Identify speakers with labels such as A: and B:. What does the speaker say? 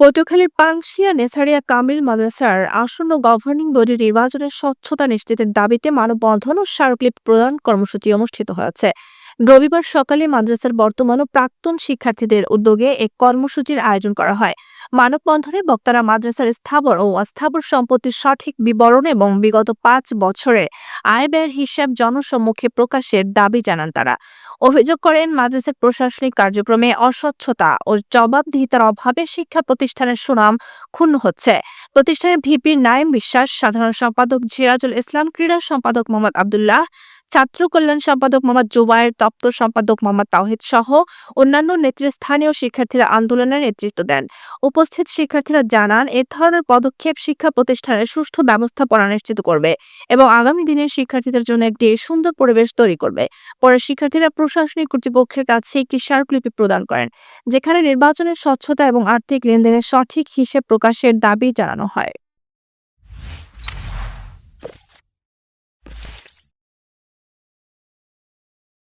A: পটুয়াখালীর পাংশিয়া নেছারিয়া কামিল মাদ্রাসার আসন্ন গভর্নিং বডি নির্বাচনের স্বচ্ছতা নিশ্চিতের দাবিতে মানববন্ধন ও স্মারকলিপি প্রদান কর্মসূচি অনুষ্ঠিত হয়েছে। রবিবার সকালে মাদ্রাসার বর্তমান ও প্রাক্তন শিক্ষার্থীদের উদ্যোগে এক কর্মসূচির আয়োজন করা হয়। মানববন্ধনে বক্তারা মাদ্রাসার স্থাবর ও অস্থাবর সম্পত্তির সঠিক বিবরণ এবং বিগত 5 বছরের আয় ব্যয়ের হিসাব জনসম্মুখে প্রকাশের দাবি জানান তারা। অভিযোগ করেন মাদ্রাসার প্রশাসনিক কার্যক্রমে অস্বচ্ছতা ও জবাবদিহিতার অভাবে শিক্ষা প্রতিষ্ঠানের সুনাম ক্ষুণ্ণ হচ্ছে। প্রতিষ্ঠানের ভিপি নাইম বিশ্বাস, সাধারণ সম্পাদক সিরাজুল ইসলাম, ক্রীড়া সম্পাদক মোহাম্মদ আব্দুল্লাহ, ছাত্র কল্যাণ সম্পাদক মোহাম্মদ জুবায়ের, দপ্তর সম্পাদক মোহাম্মদ তাওহিদ সহ অন্যান্য নেতৃস্থানীয় শিক্ষার্থীরা আন্দোলনের নেতৃত্ব দেন। উপস্থিত শিক্ষার্থীরা জানান, এ ধরনের পদক্ষেপ শিক্ষা প্রতিষ্ঠানের সুষ্ঠু ব্যবস্থাপনা নিশ্চিত করবে এবং আগামী দিনে শিক্ষার্থীদের জন্য একটি সুন্দর পরিবেশ তৈরি করবে। পরে শিক্ষার্থীরা প্রশাসনিক কর্তৃপক্ষের কাছে একটি স্মারকলিপি প্রদান করেন, যেখানে নির্বাচনের স্বচ্ছতা এবং আর্থিক লেনদেনের সঠিক হিসেব প্রকাশের দাবি জানানো হয়।